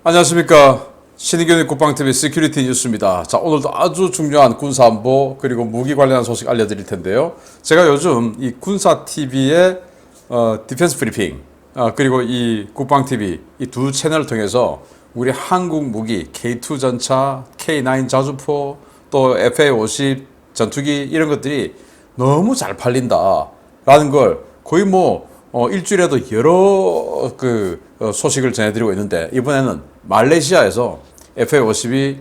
안녕하십니까. 신의균의 국방TV 시큐리티 뉴스입니다. 자, 오늘도 아주 중요한 군사안보 그리고 무기 관련한 소식 알려드릴 텐데요. 제가 요즘 이 군사TV의 디펜스 브리핑 그리고 이 국방TV 이 두 채널을 통해서 우리 한국 무기 K2 전차, K9 자주포, 또 FA-50 전투기 이런 것들이 너무 잘 팔린다라는 걸 거의 일주일에도 여러 소식을 전해드리고 있는데, 이번에는 말레이시아에서 FA-50이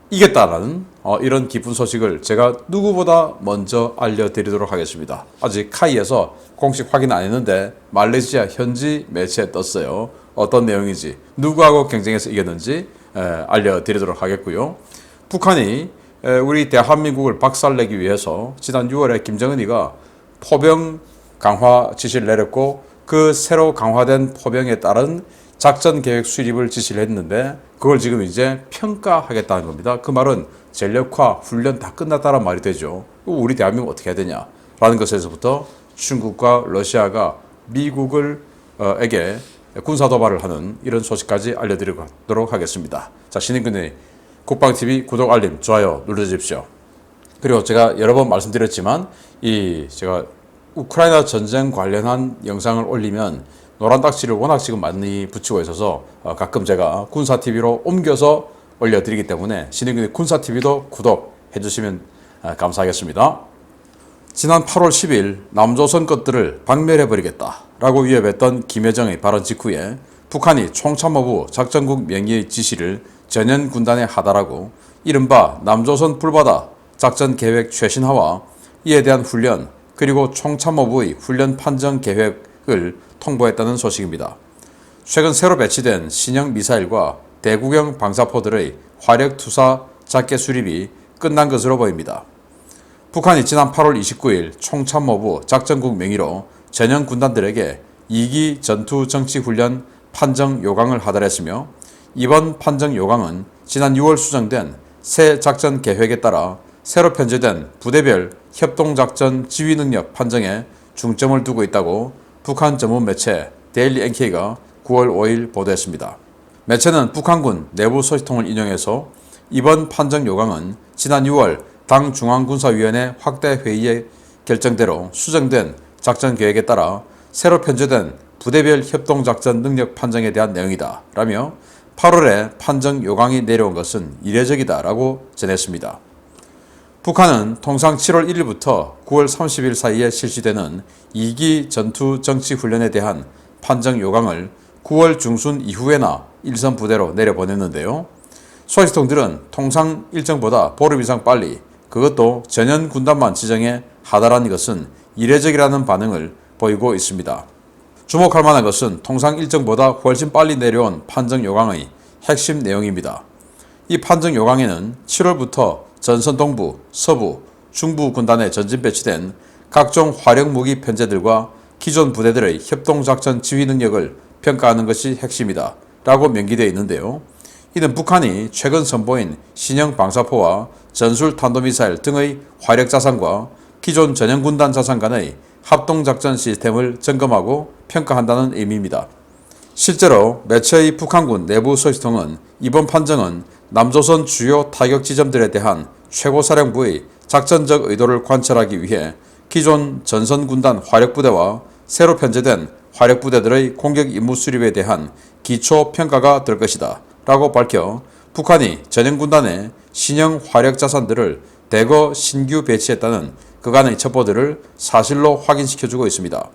이겼다라는 이런 기쁜 소식을 제가 누구보다 먼저 알려드리도록 하겠습니다. 아직 카이에서 공식 확인 안 했는데 말레이시아 현지 매체에 떴어요. 어떤 내용인지, 누구하고 경쟁해서 이겼는지 알려드리도록 하겠고요. 북한이 우리 대한민국을 박살내기 위해서 지난 6월에 김정은이가 포병 강화 지시를 내렸고, 그 새로 강화된 포병에 따른 작전 계획 수립을 지시를 했는데, 그걸 지금 이제 평가하겠다는 겁니다. 그 말은 전력화, 훈련 다 끝났다는 말이 되죠. 우리 대한민국 어떻게 해야 되냐라는 것에서부터 중국과 러시아가 미국에게 군사 도발을 하는 이런 소식까지 알려드리도록 하겠습니다. 자, 신인근의 국방TV 구독, 알림, 좋아요 눌러주십시오. 그리고 제가 여러 번 말씀드렸지만 제가 우크라이나 전쟁 관련한 영상을 올리면 노란 딱지를 워낙 지금 많이 붙이고 있어서 가끔 제가 군사TV로 옮겨서 올려드리기 때문에 신인근의 군사TV도 구독해 주시면 감사하겠습니다. 지난 8월 10일 남조선 것들을 박멸해버리겠다 라고 위협했던 김여정의 발언 직후에 북한이 총참모부 작전국 명의의 지시를 전현 군단에 하달하고, 이른바 남조선 불바다 작전 계획 최신화와 이에 대한 훈련 그리고 총참모부의 훈련 판정 계획을 통보했다는 소식입니다. 최근 새로 배치된 신형 미사일과 대구경 방사포들의 화력 투사 자켓 수립이 끝난 것으로 보입니다. 북한이 지난 8월 29일 총참모부 작전국 명의로 전형 군단들에게 2기 전투 정치 훈련 판정 요강을 하달했으며, 이번 판정 요강은 지난 6월 수정된 새 작전 계획에 따라 새로 편제된 부대별 협동작전 지휘능력 판정에 중점을 두고 있다고 북한 전문 매체 데일리 NK가 9월 5일 보도했습니다. 매체는 북한군 내부 소식통을 인용해서 이번 판정 요강은 지난 6월 당 중앙군사위원회 확대회의의 결정대로 수정된 작전 계획에 따라 새로 편제된 부대별 협동작전 능력 판정에 대한 내용이다 라며 8월에 판정 요강이 내려온 것은 이례적이다 라고 전했습니다. 북한은 통상 7월 1일부터 9월 30일 사이에 실시되는 2기 전투 정치 훈련에 대한 판정 요강을 9월 중순 이후에나 일선 부대로 내려보냈는데요. 소식통들은 통상 일정보다 보름 이상 빨리, 그것도 전현 군단만 지정해 하달한 것은 이례적이라는 반응을 보이고 있습니다. 주목할 만한 것은 통상 일정보다 훨씬 빨리 내려온 판정 요강의 핵심 내용입니다. 이 판정 요강에는 7월부터 전선 동부, 서부, 중부 군단에 전진 배치된 각종 화력 무기 편제들과 기존 부대들의 협동작전 지휘 능력을 평가하는 것이 핵심이다 라고 명기되어 있는데요. 이는 북한이 최근 선보인 신형 방사포와 전술 탄도미사일 등의 화력 자산과 기존 전형 군단 자산 간의 합동작전 시스템을 점검하고 평가한다는 의미입니다. 실제로 매체의 북한군 내부 소식통은 이번 판정은 남조선 주요 타격 지점들에 대한 최고사령부의 작전적 의도를 관찰하기 위해 기존 전선군단 화력부대와 새로 편제된 화력부대들의 공격 임무 수립에 대한 기초 평가가 될 것이다 라고 밝혀, 북한이 전형군단의 신형 화력 자산들을 대거 신규 배치했다는 그간의 첩보들을 사실로 확인시켜주고 있습니다.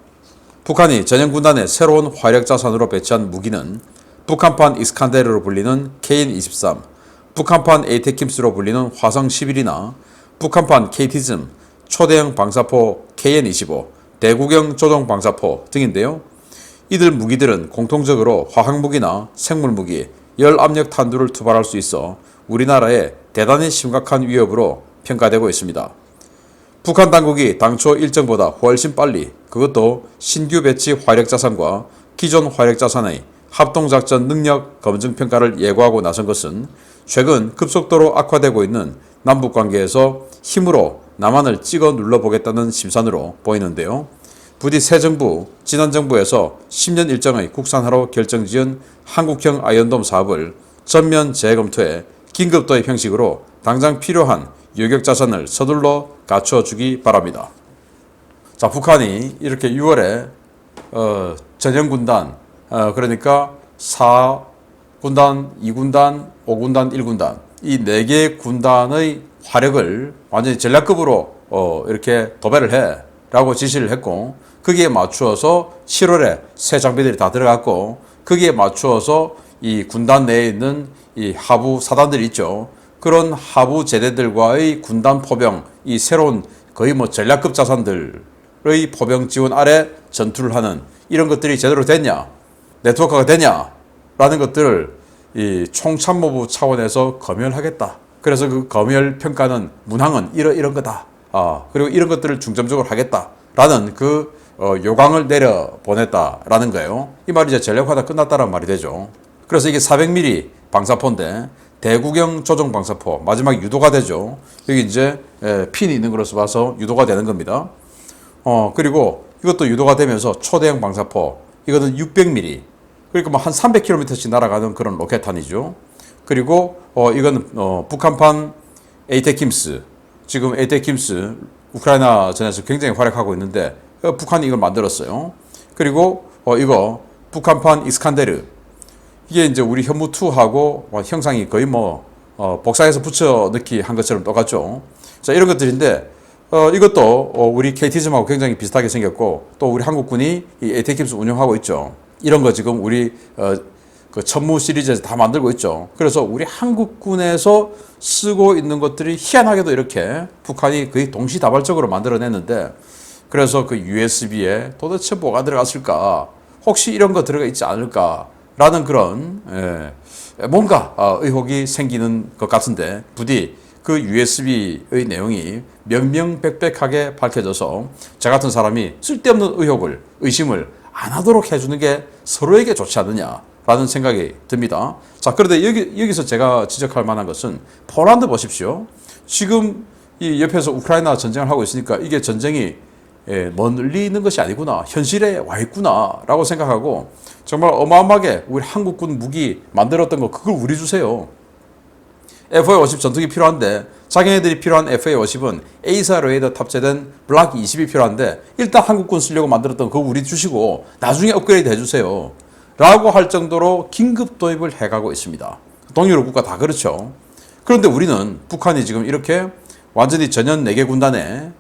북한이 전형군단의 새로운 화력 자산으로 배치한 무기는 북한판 이스칸데르로 불리는 KN-23, 북한판 에이테킴스로 불리는 화성 11이나 북한판 KT즘, 초대형 방사포 KN-25, 대구경 조종 방사포 등인데요. 이들 무기들은 공통적으로 화학무기나 생물무기, 열압력 탄두를 투발할 수 있어 우리나라에 대단히 심각한 위협으로 평가되고 있습니다. 북한 당국이 당초 일정보다 훨씬 빨리, 그것도 신규 배치 화력 자산과 기존 화력 자산의 합동작전 능력 검증 평가를 예고하고 나선 것은 최근 급속도로 악화되고 있는 남북관계에서 힘으로 남한을 찍어 눌러보겠다는 심산으로 보이는데요. 부디 새 정부, 지난 정부에서 10년 일정의 국산화로 결정지은 한국형 아이언돔 사업을 전면 재검토해 긴급 도입 형식으로 당장 필요한 요격 자산을 서둘러 갖춰주기 바랍니다. 자, 북한이 이렇게 6월에 전형군단, 그러니까 4군단, 2군단, 5군단, 1군단 이 4개 군단의 화력을 완전히 전략급으로 이렇게 도배를 해 라고 지시를 했고, 거기에 맞추어서 7월에 새 장비들이 다 들어갔고, 거기에 맞추어서 이 군단 내에 있는 이 하부 사단들이 있죠. 그런 하부 제대들과의 군단 포병, 이 새로운 거의 뭐 전략급 자산들의 포병 지원 아래 전투를 하는 이런 것들이 제대로 됐냐, 네트워크가 되냐 라는 것들을 이 총참모부 차원에서 검열하겠다. 그래서 그 검열 평가는 문항은 이런 거다. 그리고 이런 것들을 중점적으로 하겠다라는 그 요강을 내려 보냈다라는 거예요. 이 말이 이제 전략화다 끝났다라는 말이 되죠. 그래서 이게 400mm 방사포인데 대구경 조종 방사포 마지막 유도가 되죠. 여기 이제 핀이 있는 것으로 봐서 유도가 되는 겁니다. 그리고 이것도 유도가 되면서 초대형 방사포 이거는 600mm 그러니까 뭐 한 300km씩 날아가는 그런 로켓탄이죠. 그리고 이거는 북한판 에이테킴스 지금 에이테킴스 우크라이나 전에서 굉장히 활약하고 있는데 북한이 이걸 만들었어요. 그리고 이거 북한판 이스칸데르 이게 이제 우리 현무2하고 형상이 거의 뭐 복사해서 붙여 넣기 한 것처럼 똑같죠. 자, 이런 것들인데 이것도 우리 KT즘하고 굉장히 비슷하게 생겼고 또 우리 한국군이 이 에이테킴스 운영하고 있죠. 이런 거 지금 우리 그 천무 시리즈에서 다 만들고 있죠. 그래서 우리 한국군에서 쓰고 있는 것들이 희한하게도 이렇게 북한이 거의 동시다발적으로 만들어냈는데 그래서 그 USB에 도대체 뭐가 들어갔을까? 혹시 이런 거 들어가 있지 않을까라는 그런 뭔가 의혹이 생기는 것 같은데 부디 그 USB의 내용이 명명백백하게 밝혀져서 저 같은 사람이 쓸데없는 의심을 안 하도록 해주는 게 서로에게 좋지 않느냐라는 생각이 듭니다. 자, 그런데 여기서 제가 지적할 만한 것은 폴란드 보십시오. 지금 이 옆에서 우크라이나 전쟁을 하고 있으니까 이게 전쟁이 멀리 있는 것이 아니구나, 현실에 와 있구나 라고 생각하고 정말 어마어마하게 우리 한국군 무기 만들었던 거 그걸 우리 주세요. FA-50 전투기 필요한데 자기네들이 필요한 FA-50은 A사 레이더 탑재된 블락 20이 필요한데 일단 한국군 쓰려고 만들었던 그거 우리 주시고 나중에 업그레이드 해주세요 라고 할 정도로 긴급 도입을 해가고 있습니다. 동유럽 국가 다 그렇죠. 그런데 우리는 북한이 지금 이렇게 완전히 전연 4개 군단에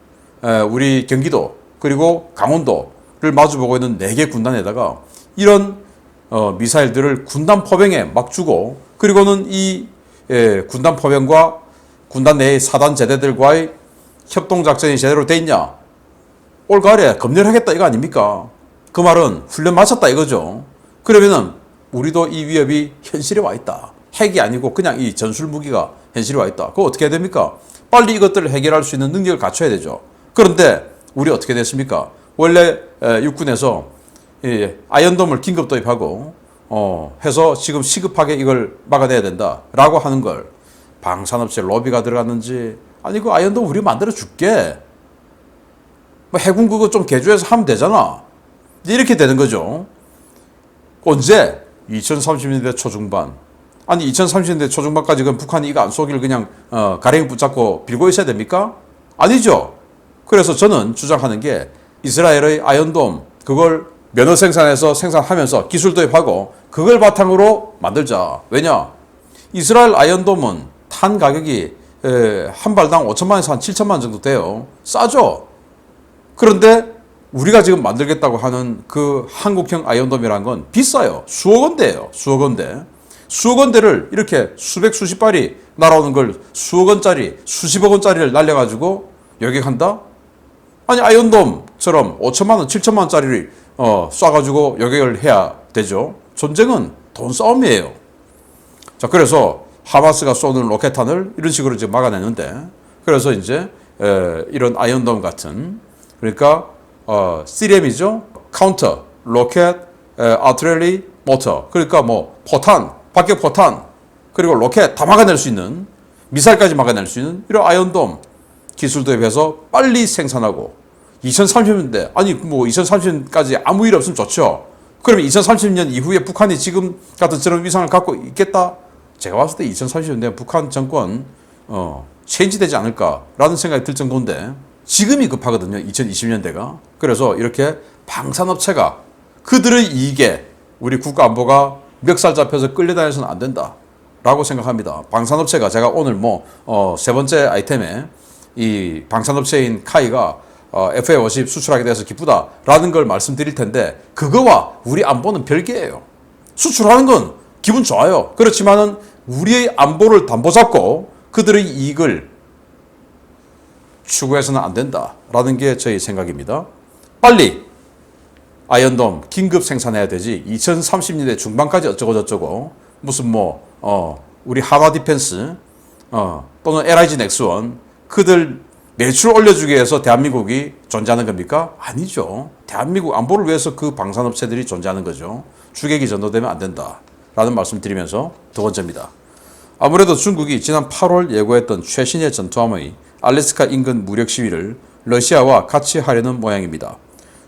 우리 경기도 그리고 강원도를 마주보고 있는 4개 군단에다가 이런 미사일들을 군단 포병에 막 주고 그리고는 이 군단 포병과 군단 내의 사단 제대들과의 협동작전이 제대로 돼 있냐? 올가을에 검열하겠다 이거 아닙니까? 그 말은 훈련 마쳤다 이거죠. 그러면은 우리도 이 위협이 현실에 와 있다. 핵이 아니고 그냥 이 전술 무기가 현실에 와 있다. 그거 어떻게 해야 됩니까? 빨리 이것들을 해결할 수 있는 능력을 갖춰야 되죠. 그런데 우리 어떻게 됐습니까? 원래 육군에서 아이언돔을 긴급 도입하고 해서 지금 시급하게 이걸 막아내야 된다라고 하는 걸 방산업체 로비가 들어갔는지 아니 그 아이언돔 우리 만들어 줄게. 뭐 해군 그거 좀 개조해서 하면 되잖아. 이렇게 되는 거죠. 언제? 2030년대 초중반. 아니 2030년대 초중반까지 그럼 북한이 이거 안 쏘기를 그냥 가랭이 붙잡고 빌고 있어야 됩니까? 아니죠. 그래서 저는 주장하는 게 이스라엘의 아이언돔 그걸 면허 생산해서 생산하면서 기술 도입하고 그걸 바탕으로 만들자. 왜냐? 이스라엘 아이언돔은 탄 가격이 한 발당 5천만에서 한 7천만 정도 돼요. 싸죠? 그런데 우리가 지금 만들겠다고 하는 그 한국형 아이언돔이라는 건 비싸요. 수억 원대예요. 수억 원대. 수억 원대를 이렇게 수백 수십 발이 날아오는 걸 수억 원짜리, 수십억 원짜리를 날려가지고 요격한다? 아니 아이언돔처럼 5천만 원, 7천만 원짜리를 쏴가지고 요격을 해야 되죠. 전쟁은 돈 싸움이에요. 자, 그래서 하마스가 쏘는 로켓탄을 이런 식으로 이제 막아내는데 그래서 이제 이런 아이언돔 같은 그러니까 CRM이죠. 카운터, 로켓, 아트레리, 모터. 그러니까 뭐 포탄, 박격 포탄, 그리고 로켓 다 막아낼 수 있는 미사일까지 막아낼 수 있는 이런 아이언돔 기술 도입해서 빨리 생산하고 2030년대 아니 뭐 2030년까지 아무 일 없으면 좋죠. 그러면 2030년 이후에 북한이 지금 같은 저런 위상을 갖고 있겠다? 제가 봤을 때 2030년대 북한 정권 체인지되지 않을까라는 생각이 들 정도인데 지금이 급하거든요. 2020년대가. 그래서 이렇게 방산업체가 그들의 이익에 우리 국가안보가 멱살 잡혀서 끌려다녀서는 안 된다라고 생각합니다. 방산업체가 제가 오늘 세 번째 아이템에 이 방산업체인 카이가 FA50 수출하게 돼서 기쁘다라는 걸 말씀드릴 텐데 그거와 우리 안보는 별개예요. 수출하는 건 기분 좋아요. 그렇지만은 우리의 안보를 담보 잡고 그들의 이익을 추구해서는 안 된다라는 게 저희 생각입니다. 빨리 아이언돔 긴급 생산해야 되지 2030년대 중반까지 어쩌고 저쩌고 무슨 우리 하나 디펜스 또는 LIG 넥스원 그들 매출 올려주기 위해서 대한민국이 존재하는 겁니까? 아니죠. 대한민국 안보를 위해서 그 방산업체들이 존재하는 거죠. 주객이 전도되면 안 된다라는 말씀 드리면서 두 번째입니다. 아무래도 중국이 지난 8월 예고했던 최신의 전투함의 알래스카 인근 무력 시위를 러시아와 같이 하려는 모양입니다.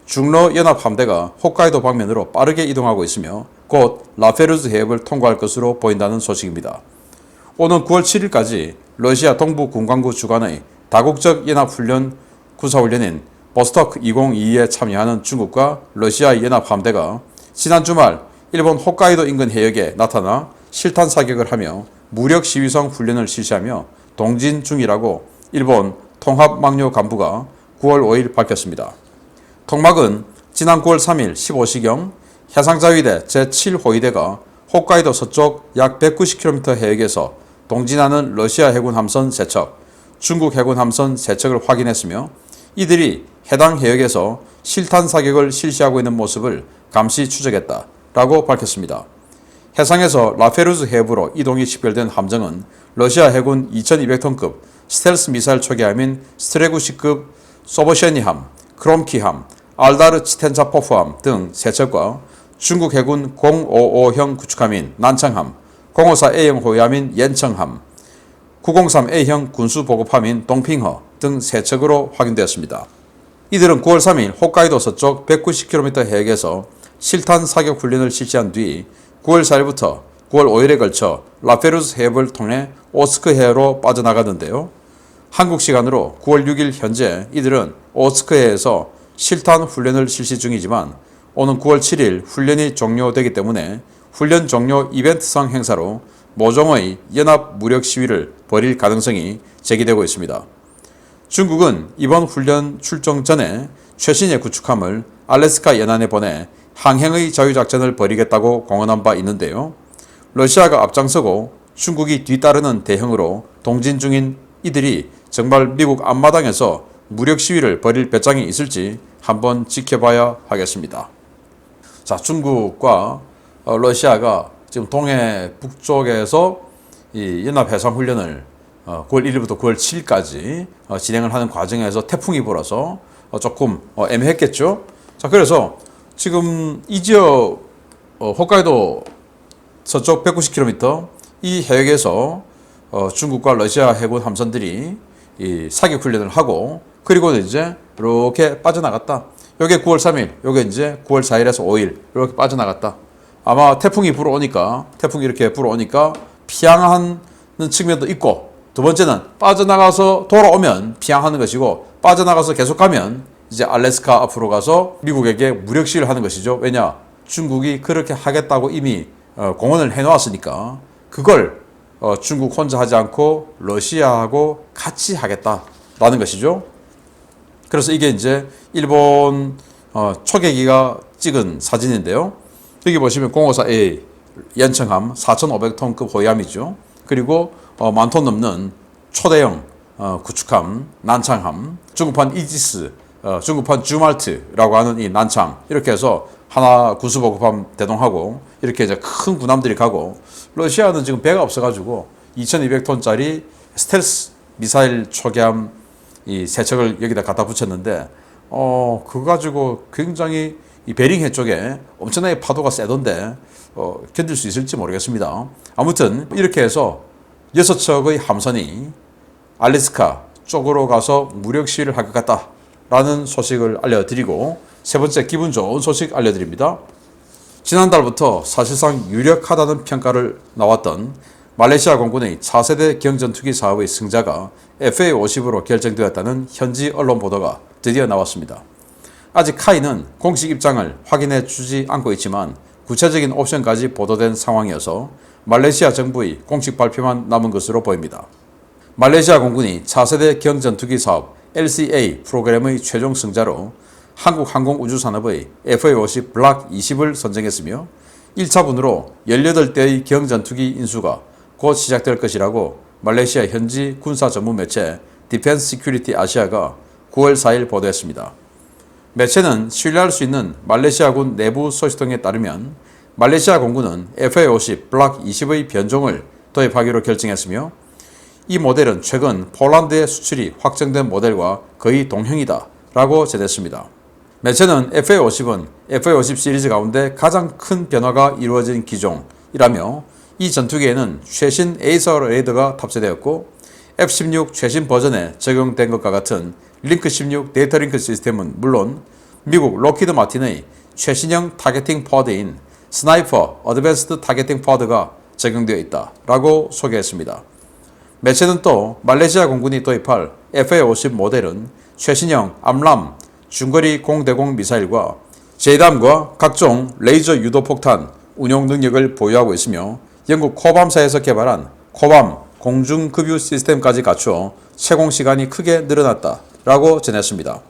중러 연합 함대가 홋카이도 방면으로 빠르게 이동하고 있으며 곧 라페루즈 해협을 통과할 것으로 보인다는 소식입니다. 오는 9월 7일까지 러시아 동부 군광구 주관의 다국적 연합훈련 군사훈련인 보스토크 2022에 참여하는 중국과 러시아 연합 함대가 지난 주말 일본 홋카이도 인근 해역에 나타나 실탄 사격을 하며 무력 시위성 훈련을 실시하며 동진 중이라고 일본 통합망료 간부가 9월 5일 밝혔습니다. 통막은 지난 9월 3일 15시경 해상자위대 제7호위대가 홋카이도 서쪽 약 190km 해역에서 동진하는 러시아 해군 함선 3척, 중국 해군 함선 3척을 확인했으며 이들이 해당 해역에서 실탄 사격을 실시하고 있는 모습을 감시 추적했다라고 밝혔습니다. 해상에서 라페루즈 해협으로 이동이 식별된 함정은 러시아 해군 2200톤급 스텔스 미사일 초계함인 스트레구시급 소보셔니함, 크롬키함, 알다르치텐자포프함 등 3척과 중국 해군 055형 구축함인 난창함, 054A형 호위함인 옌청함, 903A형 군수보급함인 동핑허 등 3척으로 확인되었습니다. 이들은 9월 3일 홋카이도 서쪽 190km 해역에서 실탄 사격 훈련을 실시한 뒤 9월 4일부터 9월 5일에 걸쳐 라페루즈 해협을 통해 오스크 해로 빠져나가는데요. 한국 시간으로 9월 6일 현재 이들은 오스크 해에서 실탄 훈련을 실시 중이지만 오는 9월 7일 훈련이 종료되기 때문에 훈련 종료 이벤트성 행사로 모종의 연합 무력 시위를 벌일 가능성이 제기되고 있습니다. 중국은 이번 훈련 출정 전에 최신의 구축함을 알래스카 연안에 보내 항행의 자유작전을 벌이겠다고 공언한 바 있는데요. 러시아가 앞장서고 중국이 뒤따르는 대형으로 동진 중인 이들이 정말 미국 앞마당에서 무력 시위를 벌일 배짱이 있을지 한번 지켜봐야 하겠습니다. 자, 중국과 러시아가 지금 동해 북쪽에서 이 연합해상훈련을 9월 1일부터 9월 7일까지 진행을 하는 과정에서 태풍이 불어서 조금 애매했겠죠. 자, 그래서 지금 이 지역 홋카이도 서쪽 190km 이 해역에서 중국과 러시아 해군 함선들이 이 사격 훈련을 하고 그리고 이제 이렇게 빠져나갔다. 요게 9월 3일, 요게 이제 9월 4일에서 5일 이렇게 빠져나갔다. 아마 태풍이 이렇게 불어오니까 피항하는 측면도 있고 두 번째는 빠져나가서 돌아오면 피항하는 것이고 빠져나가서 계속 가면 이제 알래스카 앞으로 가서 미국에게 무력 시위를 하는 것이죠. 왜냐? 중국이 그렇게 하겠다고 이미 공언을 해놓았으니까 그걸 중국 혼자 하지 않고 러시아하고 같이 하겠다라는 것이죠. 그래서 이게 이제 일본 초계기가 찍은 사진인데요. 여기 보시면 054A 연청함 4,500톤급 호위함이죠. 그리고 만톤 넘는 초대형 구축함 난창함, 중국판 이지스, 중국판 주말트라고 하는 이 난창 이렇게 해서 하나 군수보급함 대동하고 이렇게 이제 큰 군함들이 가고 러시아는 지금 배가 없어가지고 2,200톤짜리 스텔스 미사일 초계함 이 3척을 여기다 갖다 붙였는데 그거 가지고 굉장히 이 베링해 쪽에 엄청나게 파도가 세던데 견딜 수 있을지 모르겠습니다. 아무튼 이렇게 해서 6척의 함선이 알래스카 쪽으로 가서 무력 시위를 할 것 같다라는 소식을 알려드리고 세 번째 기분 좋은 소식 알려드립니다. 지난달부터 사실상 유력하다는 평가를 나왔던 말레이시아 공군의 차세대 경전투기 사업의 승자가 FA-50으로 결정되었다는 현지 언론 보도가 드디어 나왔습니다. 아직 카이는 공식 입장을 확인해 주지 않고 있지만 구체적인 옵션까지 보도된 상황이어서 말레이시아 정부의 공식 발표만 남은 것으로 보입니다. 말레이시아 공군이 차세대 경전투기 사업 LCA 프로그램의 최종 승자로 한국항공우주산업의 FA-50 블락 20을 선정했으며 1차분으로 18대의 경전투기 인수가 곧 시작될 것이라고 말레이시아 현지 군사 전문 매체 디펜스 시큐리티 아시아가 9월 4일 보도했습니다. 매체는 신뢰할 수 있는 말레이시아군 내부 소식통에 따르면 말레이시아 공군은 FA-50 블락 20의 변종을 도입하기로 결정했으며 이 모델은 최근 폴란드에 수출이 확정된 모델과 거의 동형이다 라고 전했습니다. 매체는 FA-50은 FA-50 시리즈 가운데 가장 큰 변화가 이루어진 기종이라며 이 전투기에는 최신 에이서 레이더가 탑재되었고 F-16 최신 버전에 적용된 것과 같은 링크 16 데이터 링크 시스템은 물론 미국 록히드 마틴의 최신형 타겟팅 퍼드인 스나이퍼 어드밴스드 타겟팅 퍼드가 적용되어 있다라고 소개했습니다. 매체는 또 말레이시아 공군이 도입할 FA-50 모델은 최신형 암람 중거리 공대공 미사일과 제이담과 각종 레이저 유도 폭탄 운용 능력을 보유하고 있으며 영국 코밤사에서 개발한 코밤 공중급유 시스템까지 갖추어 채공 시간이 크게 늘어났다라고 전했습니다.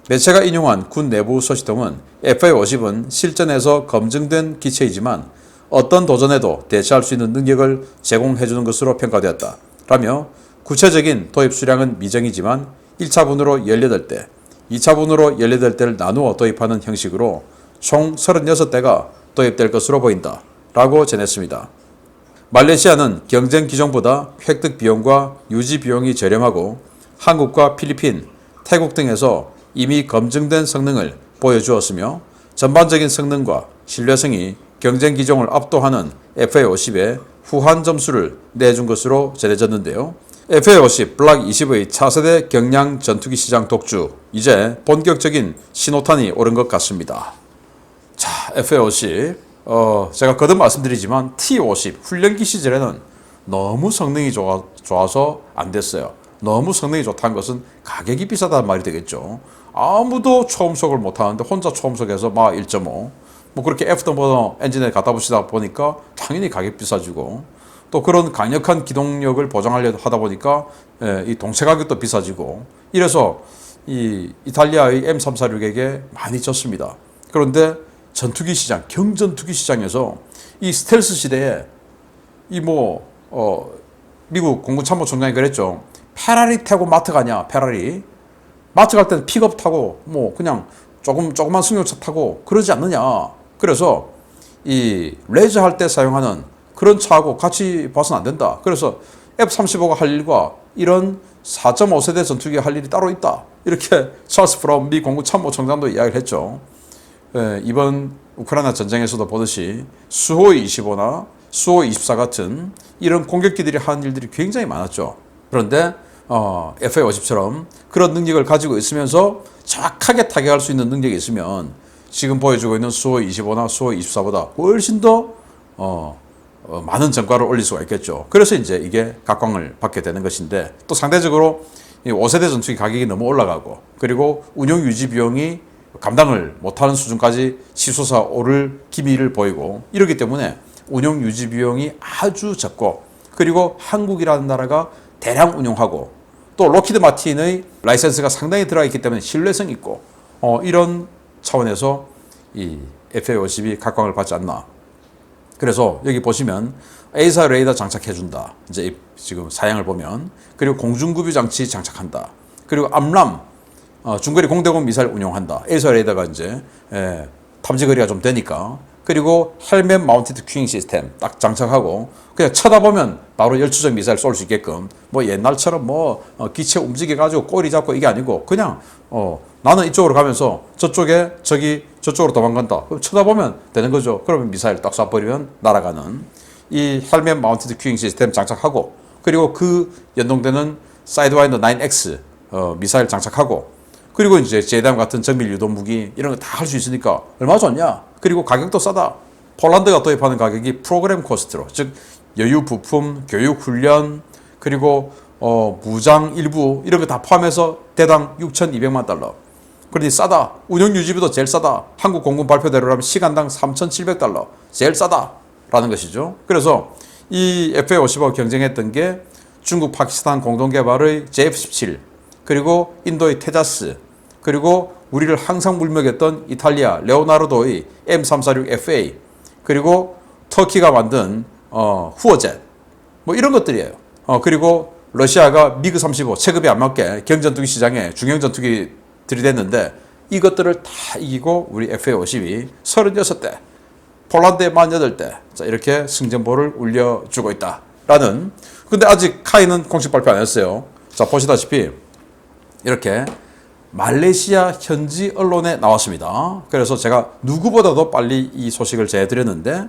매체가 인용한 군 내부 소식통은 FA-50은 실전에서 검증된 기체이지만 어떤 도전에도 대처할 수 있는 능력을 제공해주는 것으로 평가되었다. 라며 구체적인 도입 수량은 미정이지만 1차분으로 18대, 2차분으로 18대를 나누어 도입하는 형식으로 총 36대가 도입될 것으로 보인다. 라고 전했습니다. 말레이시아는 경쟁 기종보다 획득 비용과 유지 비용이 저렴하고 한국과 필리핀, 태국 등에서 이미 검증된 성능을 보여주었으며 전반적인 성능과 신뢰성이 경쟁 기종을 압도하는 FA-50에 후한 점수를 내준 것으로 전해졌는데요. FA-50 블락 20의 차세대 경량 전투기 시장 독주, 이제 본격적인 신호탄이 오른 것 같습니다. 자, FA-50 제가 거듭 말씀드리지만 T-50 훈련기 시절에는 너무 성능이 좋아서 안 됐어요. 너무 성능이 좋다는 것은 가격이 비싸다는 말이 되겠죠. 아무도 초음속을 못하는데 혼자 초음속에서 막 1.5 뭐 그렇게 애프터버너 엔진에 갖다 붙이다 보니까 당연히 가격 비싸지고 또 그런 강력한 기동력을 보장하려 하다 보니까 이 동체 가격도 비싸지고 이래서 이 이탈리아의 M346에게 많이 졌습니다. 그런데 전투기 시장, 경전투기 시장에서 이 스텔스 시대에 미국 공군참모총장이 그랬죠. 페라리 타고 마트 가냐, 페라리. 마트 갈 때는 픽업 타고 그냥 조그만 승용차 타고 그러지 않느냐. 그래서 이 레저 할 때 사용하는 그런 차하고 같이 봐서는 안 된다. 그래서 F-35가 할 일과 이런 4.5세대 전투기가 할 일이 따로 있다. 이렇게 찰스 프롬 미 공군 참모총장도 이야기를 했죠. 이번 우크라이나 전쟁에서도 보듯이 수호이 25나 수호이 24 같은 이런 공격기들이 하는 일들이 굉장히 많았죠. 그런데 FA-50처럼 그런 능력을 가지고 있으면서 정확하게 타격할 수 있는 능력이 있으면 지금 보여주고 있는 수호이 25나 수호이 24보다 훨씬 더 많은 전과를 올릴 수가 있겠죠. 그래서 이제 이게 각광을 받게 되는 것인데 또 상대적으로 이 5세대 전투기 가격이 너무 올라가고 그리고 운용 유지 비용이 감당을 못하는 수준까지 치솟아 오를 기미를 보이고 이러기 때문에 운용 유지 비용이 아주 적고 그리고 한국이라는 나라가 대량 운용하고 또 록히드 마틴의 라이센스가 상당히 들어가 있기 때문에 신뢰성 있고 이런 차원에서 이 FA-50이 각광을 받지 않나. 그래서 여기 보시면 에이사 레이더 장착해준다. 이제 지금 사양을 보면 그리고 공중급유 장치 장착한다. 그리고 암람 중거리 공대공 미사일 운용한다. 에이사 레이더가 이제 탐지거리가 좀 되니까. 그리고 헬멧 마운티드 큐잉 시스템 딱 장착하고 그냥 쳐다보면 바로 열추적 미사일 쏠 수 있게끔 옛날처럼 기체 움직여 가지고 꼬리 잡고 이게 아니고 그냥 나는 이쪽으로 가면서 저쪽에 저쪽으로 도망간다. 그럼 쳐다보면 되는 거죠. 그러면 미사일 딱 쏴버리면 날아가는 이 헬멧 마운티드 큐잉 시스템 장착하고 그리고 그 연동되는 사이드와인더 9X 미사일 장착하고 그리고 이제 제담 같은 정밀 유도 무기 이런 거 다 할 수 있으니까 얼마 좋냐. 그리고 가격도 싸다. 폴란드가 도입하는 가격이 프로그램 코스트로 즉 여유 부품, 교육 훈련, 그리고 무장 일부 이런 거 다 포함해서 대당 6,200만 달러. 그러니 싸다. 운영 유지비도 제일 싸다. 한국 공군 발표대로라면 시간당 3,700달러. 제일 싸다라는 것이죠. 그래서 이 FA-50하고 경쟁했던 게 중국, 파키스탄 공동개발의 JF-17, 그리고 인도의 테자스, 그리고 우리를 항상 물먹였던 이탈리아 레오나르도의 M346FA, 그리고 터키가 만든 후어젯, 뭐 이런 것들이에요. 그리고 러시아가 미그 35 체급에 안 맞게 경전투기 시장에 중형 전투기 들이댔는데 이것들을 다 이기고 우리 FA-50이 36대, 폴란드에 48대, 자, 이렇게 승전보를 울려주고 있다라는. 근데 아직 카이는 공식 발표 안 했어요. 자, 보시다시피 이렇게 말레이시아 현지 언론에 나왔습니다. 그래서 제가 누구보다도 빨리 이 소식을 전해드렸는데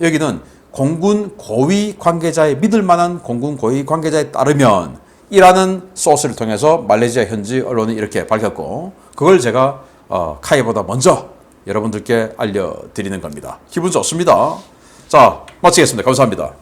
여기는 공군 고위 관계자의 믿을 만한 공군 고위 관계자에 따르면 이라는 소스를 통해서 말레이시아 현지 언론이 이렇게 밝혔고, 그걸 제가 카이보다 먼저 여러분들께 알려드리는 겁니다. 기분 좋습니다. 자, 마치겠습니다. 감사합니다.